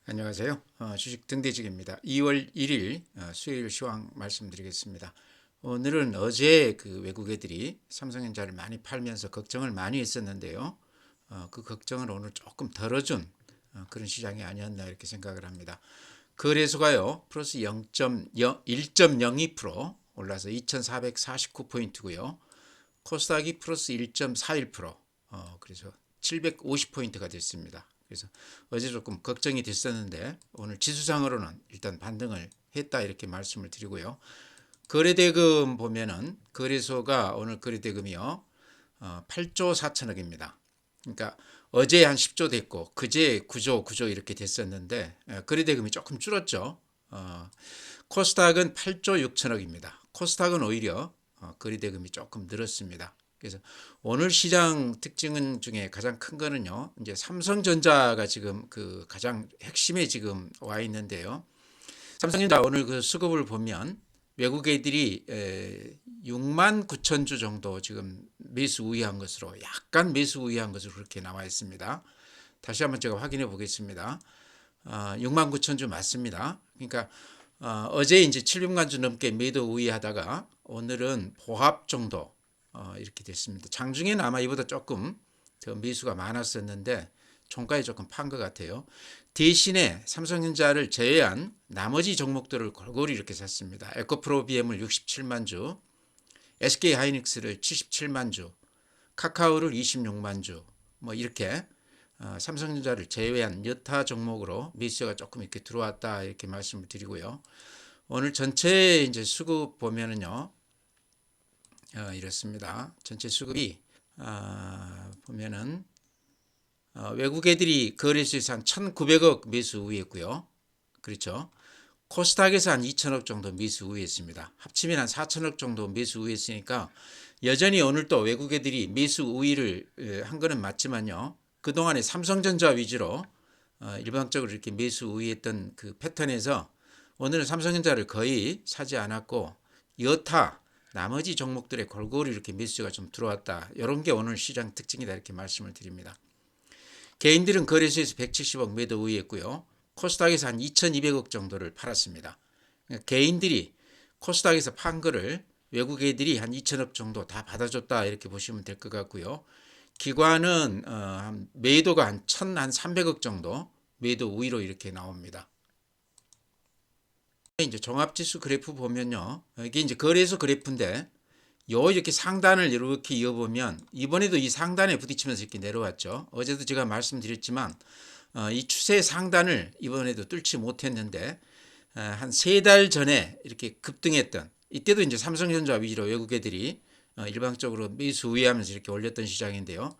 안녕하세요. 주식 등대직입니다. 2월 1일 수요일 시황 말씀드리겠습니다. 오늘은 어제 그 외국 애들이 삼성전자를 많이 팔면서 걱정을 많이 했었는데요. 그 걱정을 오늘 조금 덜어준 그런 시장이 아니었나 이렇게 생각을 합니다. 거래소가요 플러스 1.02% 올라서 2,449포인트고요. 코스닥이 플러스 1.41%, 그래서 750포인트가 됐습니다. 그래서 어제 조금 걱정이 됐었는데 오늘 지수상으로는 일단 반등을 했다 이렇게 말씀을 드리고요. 거래대금 보면은 거래소가 오늘 거래대금이요 8조 4천억입니다. 그러니까 어제 한 10조 됐고 그제 9조 이렇게 됐었는데 거래대금이 조금 줄었죠. 코스닥은 8조 6천억입니다. 코스닥은 오히려 거래대금이 조금 늘었습니다. 그래서 오늘 시장 특징은 중에 가장 큰 거는요. 이제 삼성전자가 지금 그 가장 핵심에 지금 와 있는데요. 삼성전자 오늘 그 수급을 보면 외국 애들이 6만 9천 주 정도 지금 매수 우위한 것으로 약간 매수 우위한 것으로 그렇게 나와 있습니다. 다시 한번 제가 확인해 보겠습니다. 6만 9천 주 맞습니다. 그러니까 어제 이제 700만 주 넘게 매도 우위하다가 오늘은 보합 정도 이렇게 됐습니다. 장중에는 아마 이보다 조금 더 매수가 많았었는데 종가에 조금 판 것 같아요. 대신에 삼성전자를 제외한 나머지 종목들을 골고루 이렇게 샀습니다. 에코프로비엠을 67만 주, SK하이닉스를 77만 주, 카카오를 26만 주, 뭐 이렇게 삼성전자를 제외한 여타 종목으로 매수가 조금 이렇게 들어왔다 이렇게 말씀을 드리고요. 오늘 전체 이제 수급 보면은요, 이렇습니다. 전체 수급이 보면은 외국 애들이 거래소에서 한 1,900억 매수 우위했고요. 그렇죠. 코스닥에서 한 2천억 정도 매수 우위했습니다. 합치면 한 4천억 정도 매수 우위했으니까 여전히 오늘 또 외국 애들이 매수 우위를 한 거는 맞지만요. 그동안에 삼성전자 위주로 일방적으로 이렇게 매수 우위했던 그 패턴에서 오늘은 삼성전자를 거의 사지 않았고 여타 나머지 종목들의 골고루 이렇게 매수가 좀 들어왔다. 이런 게 오늘 시장 특징이다 이렇게 말씀을 드립니다. 개인들은 거래소에서 170억 매도 우위했고요. 코스닥에서 한 2,200억 정도를 팔았습니다. 그러니까 개인들이 코스닥에서 판 거를 외국 애들이 한 2천억 정도 다 받아줬다 이렇게 보시면 될 것 같고요. 기관은 매도가 한 1,300억 정도 매도 우위로 이렇게 나옵니다. 이제 종합지수 그래프 보면요, 이게 이제 거래소 그래프인데 요 이렇게 상단을 이렇게 이어보면 이번에도 이 상단에 부딪히면서 이렇게 내려왔죠. 어제도 제가 말씀드렸지만 이 추세 상단을 이번에도 뚫지 못했는데 한 3달 전에 이렇게 급등했던 이때도 이제 삼성전자 위주로 외국 애들이 일방적으로 매수 우위하면서 이렇게 올렸던 시장인데요.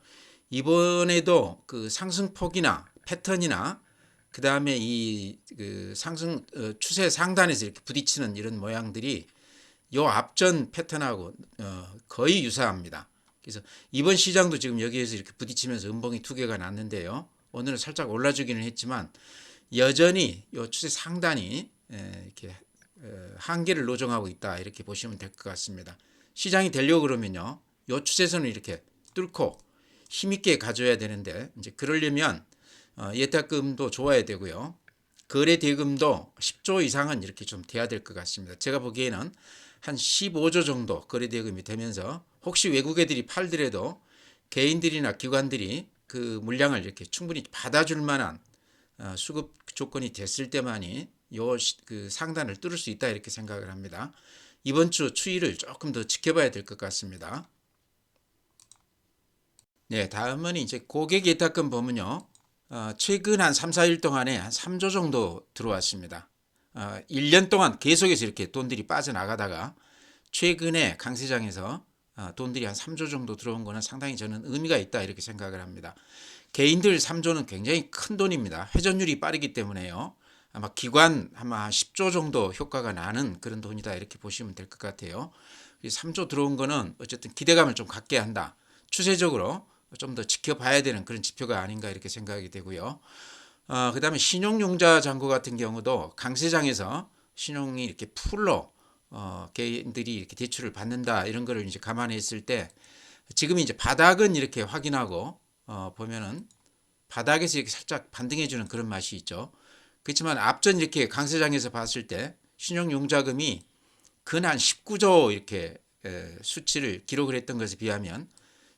이번에도 그 상승폭이나 패턴이나 그 다음에 이그 상승 추세 상단에서 이렇게 부딪히는 이런 모양들이 요 앞전 패턴하고 거의 유사합니다. 그래서 이번 시장도 지금 여기에서 이렇게 부딪히면서 음봉이 2개가 났는데요. 오늘은 살짝 올라주기는 했지만 여전히 요 추세 상단이 이렇게 한계를 노정하고 있다 이렇게 보시면 될 것 같습니다. 시장이 되려고 그러면요, 요 추세선을 이렇게 뚫고 힘있게 가져야 되는데 이제 그러려면 예탁금도 좋아야 되고요. 거래 대금도 10조 이상은 이렇게 좀 돼야 될 것 같습니다. 제가 보기에는 한 15조 정도 거래 대금이 되면서 혹시 외국 애들이 팔더라도 개인들이나 기관들이 그 물량을 이렇게 충분히 받아줄 만한 수급 조건이 됐을 때만이 요 그 상단을 뚫을 수 있다 이렇게 생각을 합니다. 이번 주 추이를 조금 더 지켜봐야 될 것 같습니다. 네, 다음은 이제 고객 예탁금 보면요. 최근 한 3, 4일 동안에 한 3조 정도 들어왔습니다. 1년 동안 계속해서 이렇게 돈들이 빠져나가다가 최근에 강세장에서 돈들이 한 3조 정도 들어온 거는 상당히 저는 의미가 있다 이렇게 생각을 합니다. 개인들 3조는 굉장히 큰 돈입니다. 회전율이 빠르기 때문에요. 아마 기관 아마 10조 정도 효과가 나는 그런 돈이다 이렇게 보시면 될 것 같아요. 3조 들어온 거는 어쨌든 기대감을 좀 갖게 한다. 추세적으로 좀 더 지켜봐야 되는 그런 지표가 아닌가 이렇게 생각이 되고요. 그 다음에 신용융자 잔고 같은 경우도 강세장에서 신용이 이렇게 풀로 개인들이 이렇게 대출을 받는다 이런 거를 이제 감안했을 때 지금 이제 바닥은 이렇게 확인하고 보면은 바닥에서 이렇게 살짝 반등해주는 그런 맛이 있죠. 그렇지만 앞전 이렇게 강세장에서 봤을 때 신용융자금이 근한 19조 이렇게 수치를 기록을 했던 것에 비하면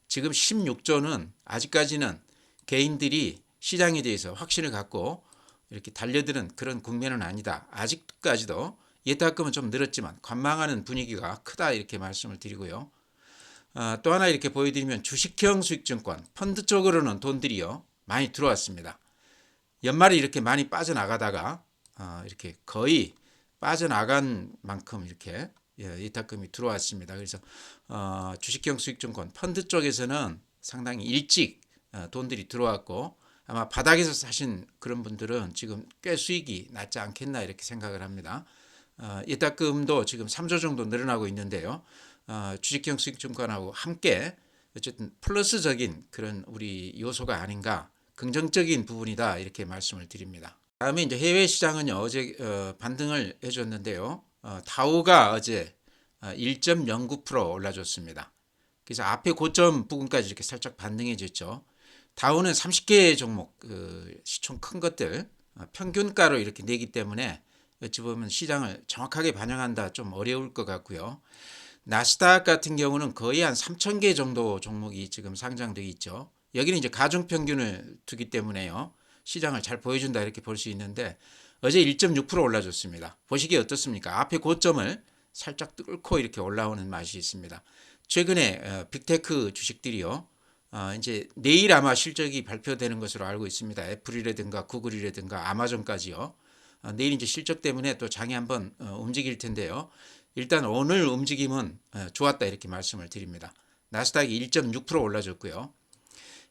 지금 16조는 아직까지는 개인들이 시장에 대해서 확신을 갖고 이렇게 달려드는 그런 국면은 아니다. 아직까지도 예탁금은 좀 늘었지만 관망하는 분위기가 크다 이렇게 말씀을 드리고요. 또 하나 이렇게 보여드리면 주식형 수익증권 펀드 쪽으로는 돈들이요 많이 들어왔습니다. 연말에 이렇게 많이 빠져나가다가 이렇게 거의 빠져나간 만큼 이렇게 예탁금이 들어왔습니다. 그래서 주식형 수익증권 펀드 쪽에서는 상당히 일찍 돈들이 들어왔고 아마 바닥에서 사신 그런 분들은 지금 꽤 수익이 낮지 않겠나 이렇게 생각을 합니다. 예탁금도 지금 3조 정도 늘어나고 있는데요. 주식형 수익증권하고 함께 어쨌든 플러스적인 그런 우리 요소가 아닌가 긍정적인 부분이다 이렇게 말씀을 드립니다. 다음에 이제 해외 시장은요 어제 반등을 해줬는데요. 다우가 어제 1.09% 올라줬습니다. 그래서 앞에 고점 부근까지 이렇게 살짝 반등해줬죠. 다우는 30개 종목 시총 큰 것들 평균가로 이렇게 내기 때문에 어찌 보면 시장을 정확하게 반영한다 좀 어려울 것 같고요. 나스닥 같은 경우는 거의 한 3,000개 정도 종목이 지금 상장되어 있죠. 여기는 이제 가중평균을 두기 때문에요. 시장을 잘 보여준다 이렇게 볼 수 있는데 어제 1.6% 올라줬습니다. 보시기에 어떻습니까? 앞에 고점을 살짝 뚫고 이렇게 올라오는 맛이 있습니다. 최근에 빅테크 주식들이요. 이제 내일 아마 실적이 발표되는 것으로 알고 있습니다. 애플이라든가 구글이라든가 아마존까지요. 내일 이제 실적 때문에 또 장이 한번 움직일 텐데요. 일단 오늘 움직임은 좋았다 이렇게 말씀을 드립니다. 나스닥이 1.6% 올라줬고요.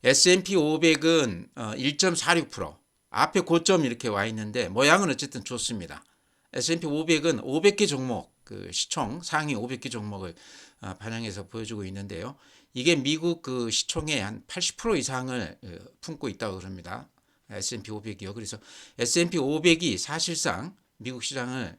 S&P 500은 1.46% 앞에 고점 이렇게 와 있는데 모양은 어쨌든 좋습니다. S&P 500은 500개 종목 시총 상위 500개 종목을 반영해서 보여주고 있는데요. 이게 미국 그 시총의 한 80% 이상을 품고 있다고 그럽니다. S&P 500이요. 그래서 S&P 500이 사실상 미국 시장을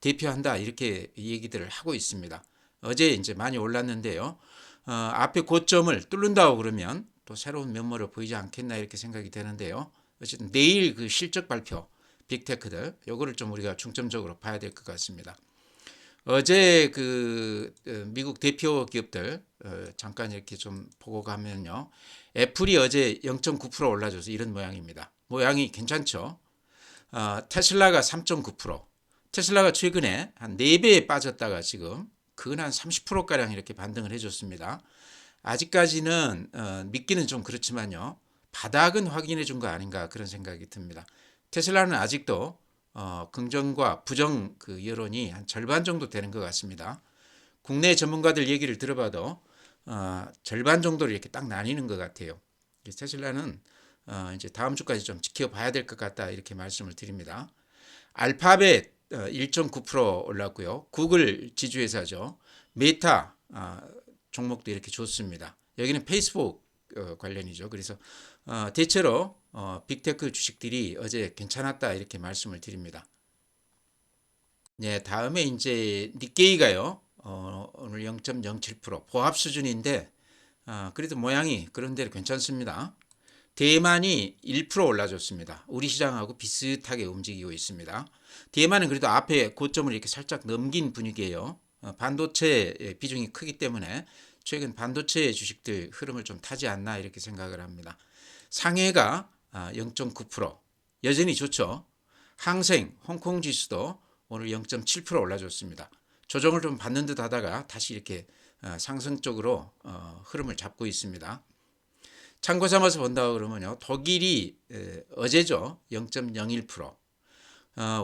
대표한다 이렇게 얘기들을 하고 있습니다. 어제 이제 많이 올랐는데요. 앞에 고점을 뚫는다고 그러면 또 새로운 면모를 보이지 않겠나 이렇게 생각이 되는데요. 어쨌든 내일 그 실적 발표 빅테크들 요거를 좀 우리가 중점적으로 봐야 될 것 같습니다. 어제 그 미국 대표 기업들 잠깐 이렇게 좀 보고 가면요. 애플이 어제 0.9% 올라줘서 이런 모양입니다. 모양이 괜찮죠? 테슬라가 3.9%. 테슬라가 최근에 한 4배에 빠졌다가 지금 근한 30%가량 이렇게 반등을 해줬습니다. 아직까지는 믿기는 좀 그렇지만요. 바닥은 확인해 준 거 아닌가 그런 생각이 듭니다. 테슬라는 아직도 긍정과 부정 그 여론이 한 절반 정도 되는 것 같습니다. 국내 전문가들 얘기를 들어봐도 절반 정도로 이렇게 딱 나뉘는 것 같아요. 테슬라는 이제 다음 주까지 좀 지켜봐야 될 것 같다 이렇게 말씀을 드립니다. 알파벳 1.9% 올랐고요. 구글 지주회사죠. 메타 종목도 이렇게 좋습니다. 여기는 페이스북 관련이죠. 그래서 대체로 빅테크 주식들이 어제 괜찮았다 이렇게 말씀을 드립니다. 네, 다음에 이제 니케이가요. 오늘 0.07% 보합 수준인데 그래도 모양이 그런 대로 괜찮습니다. 대만이 1% 올라줬습니다. 우리 시장하고 비슷하게 움직이고 있습니다. 대만은 그래도 앞에 고점을 이렇게 살짝 넘긴 분위기예요. 반도체 비중이 크기 때문에 최근 반도체 주식들 흐름을 좀 타지 않나 이렇게 생각을 합니다. 상해가 0.9% 여전히 좋죠. 항생, 홍콩 지수도 오늘 0.7% 올라줬습니다. 조정을 좀 받는 듯 하다가 다시 이렇게 상승 쪽으로 흐름을 잡고 있습니다. 참고 삼아서 본다고 그러면요. 독일이 어제죠. 0.01%.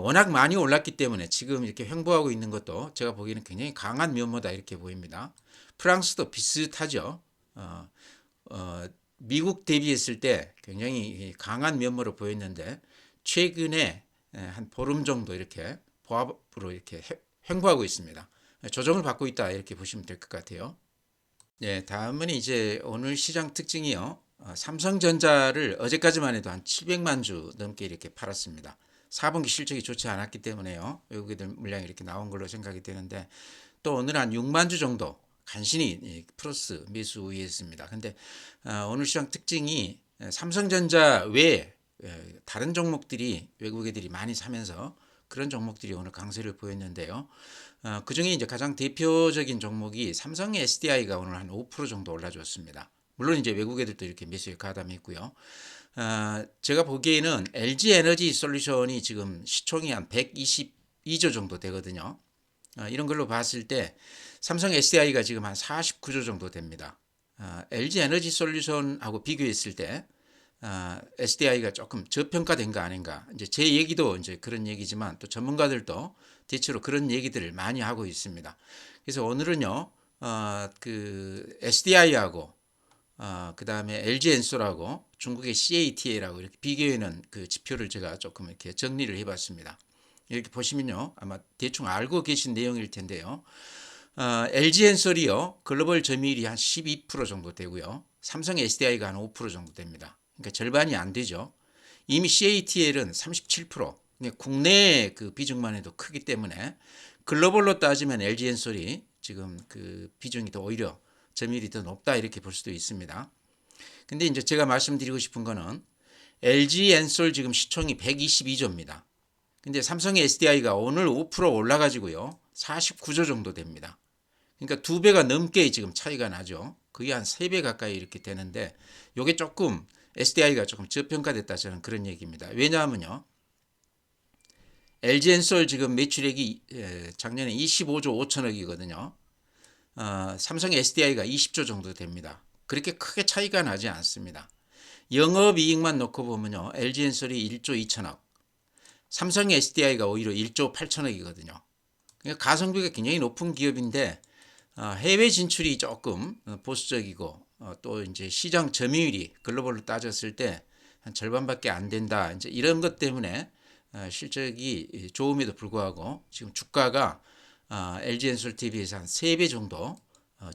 워낙 많이 올랐기 때문에 지금 이렇게 횡보하고 있는 것도 제가 보기에는 굉장히 강한 면모다 이렇게 보입니다. 프랑스도 비슷하죠. 미국 대비했을 때 굉장히 강한 면모를 보였는데 최근에 한 보름 정도 이렇게 보합으로 이렇게 횡보하고 있습니다. 조정을 받고 있다 이렇게 보시면 될 것 같아요. 네, 다음은 이제 오늘 시장 특징이요. 삼성전자를 어제까지만 해도 한 700만 주 넘게 이렇게 팔았습니다. 4분기 실적이 좋지 않았기 때문에요. 외국인들 물량이 이렇게 나온 걸로 생각이 되는데 또 오늘 한 6만 주 정도 간신히 플러스 매수 우위했습니다. 근데 오늘 시장 특징이 삼성전자 외에 다른 종목들이 외국 애들이 많이 사면서 그런 종목들이 오늘 강세를 보였는데요. 그 중에 이제 가장 대표적인 종목이 삼성 SDI가 오늘 한 5% 정도 올라줬습니다. 물론 이제 외국 애들도 이렇게 매수에 가담했고요. 제가 보기에는 LG 에너지 솔루션이 지금 시총이 한 122조 정도 되거든요. 이런 걸로 봤을 때 삼성 SDI가 지금 한 49조 정도 됩니다. LG 에너지 솔루션하고 비교했을 때 SDI가 조금 저평가된 거 아닌가. 이제 제 얘기도 이제 그런 얘기지만 또 전문가들도 대체로 그런 얘기들을 많이 하고 있습니다. 그래서 오늘은요, 그 SDI하고 그 다음에 LG 엔솔하고 중국의 CATL하고 이렇게 비교해는 그 지표를 제가 조금 이렇게 정리를 해봤습니다. 이렇게 보시면요, 아마 대충 알고 계신 내용일 텐데요. LG 엔솔이요, 글로벌 점유율이 한 12% 정도 되고요. 삼성 SDI가 한 5% 정도 됩니다. 그러니까 절반이 안 되죠. 이미 CATL은 37%. 국내 그 비중만 해도 크기 때문에 글로벌로 따지면 LG 엔솔이 지금 그 비중이 더 오히려 점유율이 더 높다 이렇게 볼 수도 있습니다. 근데 이제 제가 말씀드리고 싶은 거는 LG 엔솔 지금 시총이 122조입니다. 근데 삼성의 SDI가 오늘 5% 올라가지고요. 49조 정도 됩니다. 그러니까 2배가 넘게 지금 차이가 나죠. 거의 한 3배 가까이 이렇게 되는데 이게 조금 SDI가 조금 저평가됐다 저는 그런 얘기입니다. 왜냐하면요. LG엔솔 지금 매출액이 작년에 25조 5천억이거든요. 삼성 SDI가 20조 정도 됩니다. 그렇게 크게 차이가 나지 않습니다. 영업이익만 놓고 보면요. LG엔솔이 1조 2천억, 삼성 SDI가 오히려 1조 8천억이거든요. 그러니까 가성비가 굉장히 높은 기업인데 해외 진출이 조금 보수적이고 또 이제 시장 점유율이 글로벌로 따졌을 때 한 절반밖에 안 된다. 이제 이런 것 때문에 실적이 좋음에도 불구하고 지금 주가가 LG엔솔 TV에서 한 3배 정도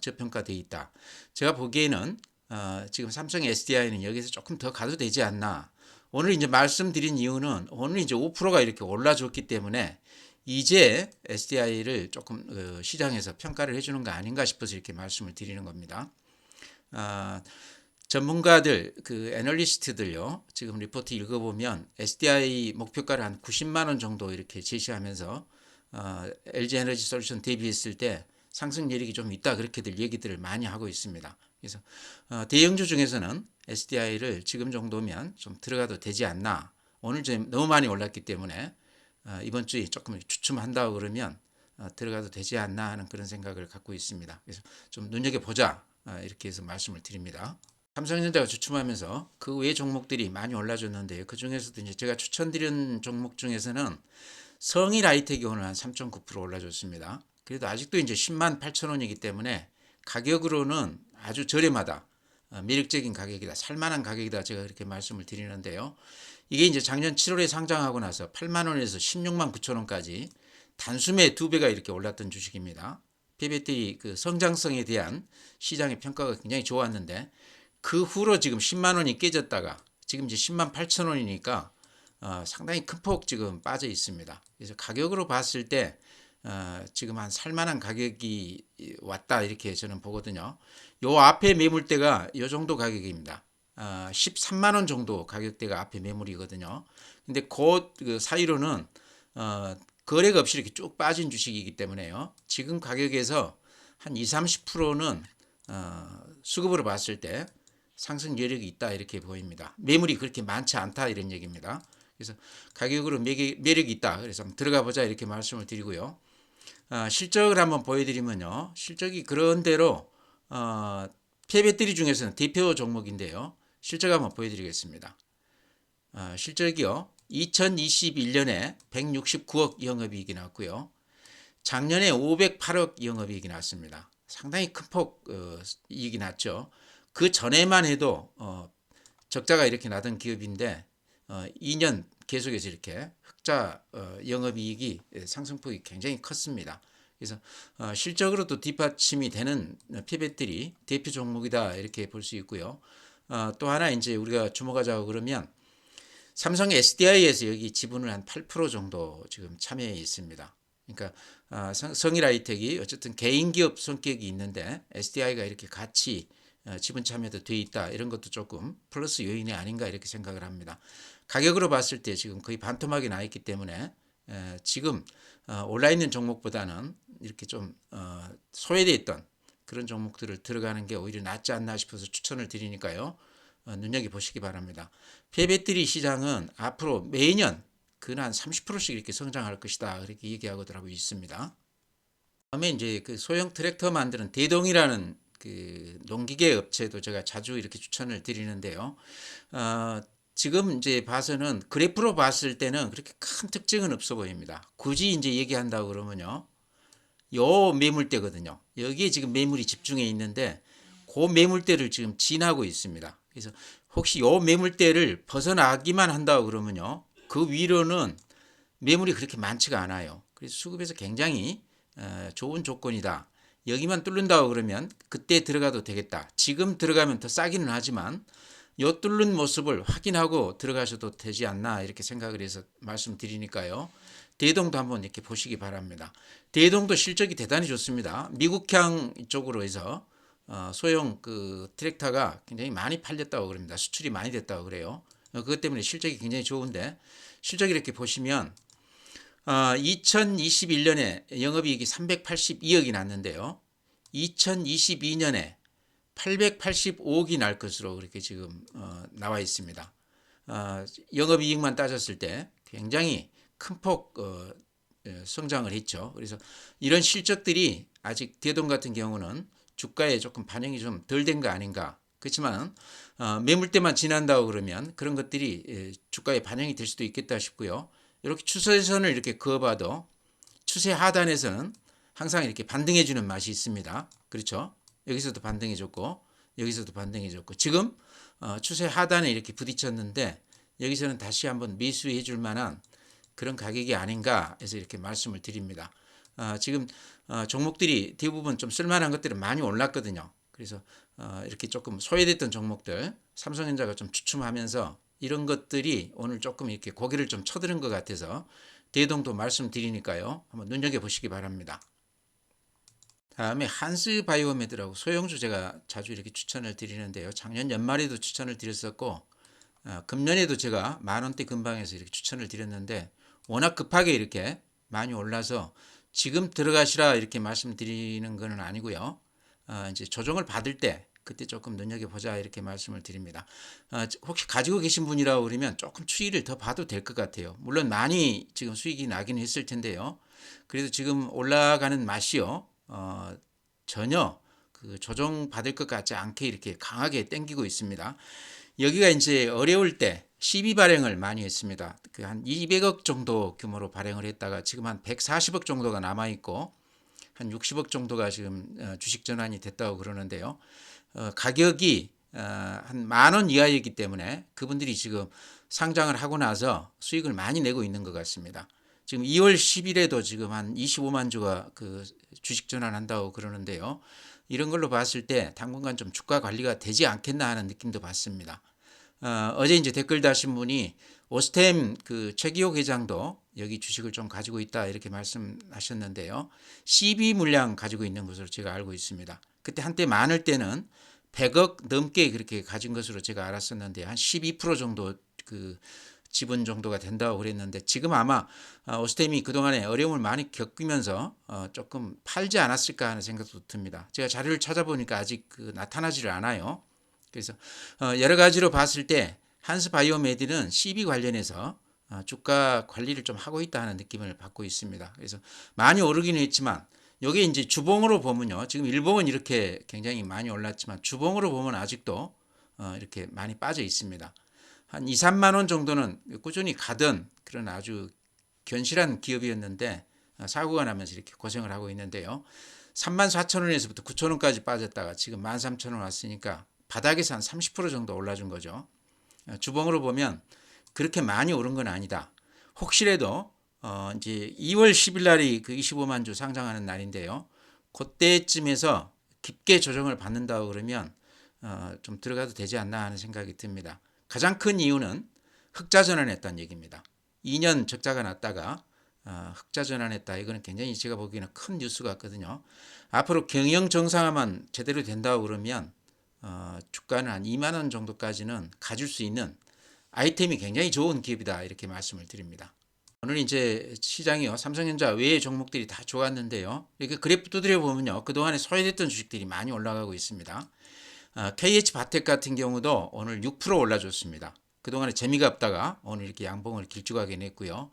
저평가되어 있다. 제가 보기에는 지금 삼성 SDI는 여기서 조금 더 가도 되지 않나. 오늘 이제 말씀드린 이유는 오늘 이제 5%가 이렇게 올라줬기 때문에 이제 SDI를 조금 시장에서 평가를 해주는 거 아닌가 싶어서 이렇게 말씀을 드리는 겁니다. 전문가들 그 애널리스트들요 지금 리포트 읽어보면 SDI 목표가를 한 90만 원 정도 이렇게 제시하면서 LG 에너지 솔루션 대비했을 때 상승 여력이 좀 있다 그렇게들 얘기들을 많이 하고 있습니다. 그래서 대형주 중에서는 SDI를 지금 정도면 좀 들어가도 되지 않나. 오늘 좀 너무 많이 올랐기 때문에 이번 주에 조금 주춤한다고 그러면 들어가도 되지 않나 하는 그런 생각을 갖고 있습니다. 그래서 좀 눈여겨보자 이렇게 해서 말씀을 드립니다. 삼성전자가 주춤하면서 그 외 종목들이 많이 올라줬는데요. 그 중에서도 이제 제가 추천드린 종목 중에서는 성일 하이텍이 오늘 한 3.9% 올라줬습니다. 그래도 아직도 이제 10만 8천 원이기 때문에 가격으로는 아주 저렴하다. 매력적인 가격이다. 살만한 가격이다. 제가 그렇게 말씀을 드리는데요. 이게 이제 작년 7월에 상장하고 나서 8만 원에서 16만 9천 원까지 단숨에 2배가 이렇게 올랐던 주식입니다. PBT 그 성장성에 대한 시장의 평가가 굉장히 좋았는데 그 후로 지금 10만 원이 깨졌다가 지금 이제 10만 8천 원이니까 상당히 큰 폭 지금 빠져 있습니다. 그래서 가격으로 봤을 때 지금 한 살만한 가격이 왔다 이렇게 저는 보거든요. 요 앞에 매물대가 요 정도 가격입니다. 13만 원 정도 가격대가 앞에 매물이거든요. 근데 그 사이로는 거래가 없이 이렇게 쭉 빠진 주식이기 때문에요. 지금 가격에서 한 20, 30%는 수급으로 봤을 때 상승 여력이 있다 이렇게 보입니다. 매물이 그렇게 많지 않다 이런 얘기입니다. 그래서 가격으로 매력이 있다. 그래서 한번 들어가 보자 이렇게 말씀을 드리고요. 실적을 한번 보여드리면요. 실적이 그런대로 폐배터리 중에서는 대표 종목인데요. 실적 한번 보여드리겠습니다. 실적이요. 2021년에 169억 영업이익이 났고요. 작년에 508억 영업이익이 났습니다. 상당히 큰 폭 이익이 났죠. 그 전에만 해도 적자가 이렇게 나던 기업인데 2년 계속해서 이렇게 흑자 영업이익이 상승폭이 굉장히 컸습니다. 그래서 실적으로도 뒷받침이 되는 폐배터리 대표 종목이다 이렇게 볼 수 있고요. 또 하나 이제 우리가 주목하자고 그러면 삼성 SDI에서 여기 지분을 한 8% 정도 지금 참여해 있습니다. 그러니까 성일 하이텍이 어쨌든 개인 기업 성격이 있는데 SDI가 이렇게 같이 지분 참여도 돼 있다 이런 것도 조금 플러스 요인이 아닌가 이렇게 생각을 합니다. 가격으로 봤을 때 지금 거의 반토막이 나 있기 때문에 지금 올라 있는 종목보다는 이렇게 좀 소외되어 있던 그런 종목들을 들어가는 게 오히려 낫지 않나 싶어서 추천을 드리니까요. 눈여겨보시기 바랍니다. 폐배터리 시장은 앞으로 매년 근한 30%씩 이렇게 성장할 것이다. 그렇게 얘기하고 있습니다. 다음에 이제 그 소형 트랙터 만드는 대동이라는 그 농기계 업체도 제가 자주 이렇게 추천을 드리는데요. 지금 이제 봐서는 그래프로 봤을 때는 그렇게 큰 특징은 없어 보입니다. 굳이 이제 얘기한다고 그러면요. 요 매물대거든요. 여기에 지금 매물이 집중해 있는데 그 매물대를 지금 지나고 있습니다. 그래서 혹시 요 매물대를 벗어나기만 한다고 그러면요. 그 위로는 매물이 그렇게 많지가 않아요. 그래서 수급에서 굉장히 좋은 조건이다. 여기만 뚫는다고 그러면 그때 들어가도 되겠다. 지금 들어가면 더 싸기는 하지만 요 뚫는 모습을 확인하고 들어가셔도 되지 않나 이렇게 생각을 해서 말씀드리니까요. 대동도 한번 이렇게 보시기 바랍니다. 대동도 실적이 대단히 좋습니다. 미국향 쪽으로 해서 소형 그 트랙터가 굉장히 많이 팔렸다고 그럽니다. 수출이 많이 됐다고 그래요. 그것 때문에 실적이 굉장히 좋은데 실적이 이렇게 보시면 2021년에 영업이익이 382억이 났는데요. 2022년에 885억이 날 것으로 그렇게 지금 나와 있습니다. 영업이익만 따졌을 때 굉장히 큰 폭 성장을 했죠. 그래서 이런 실적들이 아직 대동 같은 경우는 주가에 조금 반영이 좀 덜 된 거 아닌가. 그렇지만 매물대만 지난다고 그러면 그런 것들이 주가에 반영이 될 수도 있겠다 싶고요. 이렇게 추세선을 이렇게 그어봐도 추세 하단에서는 항상 이렇게 반등해주는 맛이 있습니다. 그렇죠? 여기서도 반등해줬고 여기서도 반등해줬고 지금 추세 하단에 이렇게 부딪혔는데 여기서는 다시 한번 매수해줄 만한 그런 가격이 아닌가 해서 이렇게 말씀을 드립니다. 지금 종목들이 대부분 좀 쓸만한 것들은 많이 올랐거든요. 그래서 이렇게 조금 소외됐던 종목들 삼성전자가 좀 주춤하면서 이런 것들이 오늘 조금 이렇게 고개를 좀 쳐드는 것 같아서 대동도 말씀드리니까요. 한번 눈여겨보시기 바랍니다. 다음에 한스바이오메드라고 소형주 제가 자주 이렇게 추천을 드리는데요. 작년 연말에도 추천을 드렸었고 금년에도 제가 만원대 근방에서 이렇게 추천을 드렸는데 워낙 급하게 이렇게 많이 올라서 지금 들어가시라 이렇게 말씀드리는 것은 아니고요. 이제 조정을 받을 때 그때 조금 눈여겨보자 이렇게 말씀을 드립니다. 혹시 가지고 계신 분이라고 그러면 조금 추이를 더 봐도 될 것 같아요. 물론 많이 지금 수익이 나긴 했을 텐데요. 그래도 지금 올라가는 맛이요. 전혀 그 조정 받을 것 같지 않게 이렇게 강하게 땡기고 있습니다. 여기가 이제 어려울 때 시비 발행을 많이 했습니다. 그 한 200억 정도 규모로 발행을 했다가 지금 한 140억 정도가 남아 있고 한 60억 정도가 지금 주식 전환이 됐다고 그러는데요. 가격이 한 10,000원 이하이기 때문에 그분들이 지금 상장을 하고 나서 수익을 많이 내고 있는 것 같습니다. 지금 2월 10일에도 지금 한 25만 주가 그 주식 전환한다고 그러는데요. 이런 걸로 봤을 때 당분간 좀 주가 관리가 되지 않겠나 하는 느낌도 받습니다. 어제 이제 댓글 다신 분이 오스템 그 최기호 회장도 여기 주식을 좀 가지고 있다 이렇게 말씀하셨는데요. CB 물량 가지고 있는 것으로 제가 알고 있습니다. 그때 한때 많을 때는 100억 넘게 그렇게 가진 것으로 제가 알았었는데 한 12% 정도 그 지분 정도가 된다고 그랬는데 지금 아마 오스템이 그동안에 어려움을 많이 겪으면서 조금 팔지 않았을까 하는 생각도 듭니다. 제가 자료를 찾아보니까 아직 그 나타나지를 않아요. 그래서 여러 가지로 봤을 때 한스바이오메드는 CB 관련해서 주가 관리를 좀 하고 있다 하는 느낌을 받고 있습니다. 그래서 많이 오르기는 했지만 이게 이제 주봉으로 보면요. 지금 일봉은 이렇게 굉장히 많이 올랐지만 주봉으로 보면 아직도 이렇게 많이 빠져 있습니다. 한 2, 3만 원 정도는 꾸준히 가던 그런 아주 견실한 기업이었는데 사고가 나면서 이렇게 고생을 하고 있는데요. 34,000원에서부터 9,000원까지 빠졌다가 지금 13,000원 왔으니까 바닥에서 한 30% 정도 올라준 거죠. 주봉으로 보면 그렇게 많이 오른 건 아니다. 혹시라도 이제 2월 10일 날이 그 25만 주 상장하는 날인데요. 그때쯤에서 깊게 조정을 받는다고 그러면 좀 들어가도 되지 않나 하는 생각이 듭니다. 가장 큰 이유는 흑자 전환했다는 얘기입니다. 2년 적자가 났다가 흑자 전환했다. 이거는 굉장히 제가 보기에는 큰 뉴스 같거든요. 앞으로 경영 정상화만 제대로 된다고 그러면 주가는 한 2만 원 정도까지는 가줄 수 있는 아이템이 굉장히 좋은 기업이다 이렇게 말씀을 드립니다. 오늘 이제 시장이요 삼성전자 외의 종목들이 다 좋았는데요. 이렇게 그래프 두드려 보면요 그동안에 소외됐던 주식들이 많이 올라가고 있습니다. KH바텍 같은 경우도 오늘 6% 올라줬습니다. 그동안에 재미가 없다가 오늘 이렇게 양봉을 길쭉하게 냈고요.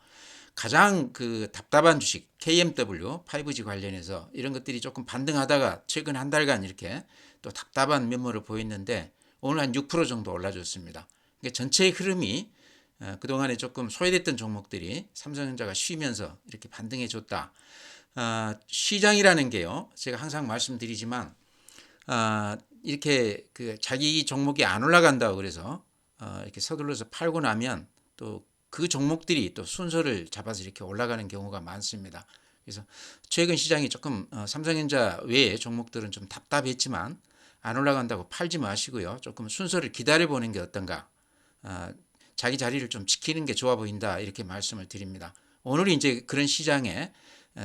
가장 그 답답한 주식 KMW 5G 관련해서 이런 것들이 조금 반등하다가 최근 한 달간 이렇게 또 답답한 면모를 보였는데 오늘 한 6% 정도 올라줬습니다. 그러니까 전체의 흐름이 그동안에 조금 소외됐던 종목들이 삼성전자가 쉬면서 이렇게 반등해 줬다. 시장이라는 게요. 제가 항상 말씀드리지만 이렇게 그 자기 종목이 안 올라간다고 그래서 이렇게 서둘러서 팔고 나면 또 그 종목들이 또 순서를 잡아서 이렇게 올라가는 경우가 많습니다. 그래서 최근 시장이 조금 삼성전자 외의 종목들은 좀 답답했지만 안 올라간다고 팔지 마시고요. 조금 순서를 기다려 보는 게 어떤가. 자기 자리를 좀 지키는 게 좋아 보인다 이렇게 말씀을 드립니다. 오늘 이제 그런 시장에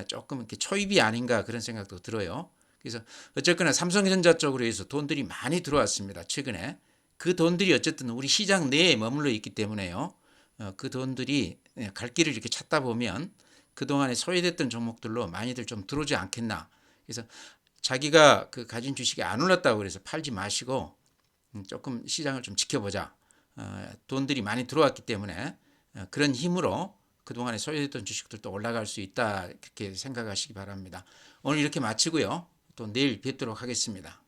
조금 이렇게 초입이 아닌가 그런 생각도 들어요. 그래서 어쨌거나 삼성전자 쪽으로 해서 돈들이 많이 들어왔습니다. 최근에 그 돈들이 어쨌든 우리 시장 내에 머물러 있기 때문에요. 그 돈들이 갈 길을 이렇게 찾다 보면 그동안에 소외됐던 종목들로 많이들 좀 들어오지 않겠나. 그래서 자기가 그 가진 주식이 안 올랐다고 그래서 팔지 마시고 조금 시장을 좀 지켜보자. 돈들이 많이 들어왔기 때문에 그런 힘으로 그동안에 소외됐던 주식들도 올라갈 수 있다. 그렇게 생각하시기 바랍니다. 오늘 이렇게 마치고요. 또 내일 뵙도록 하겠습니다.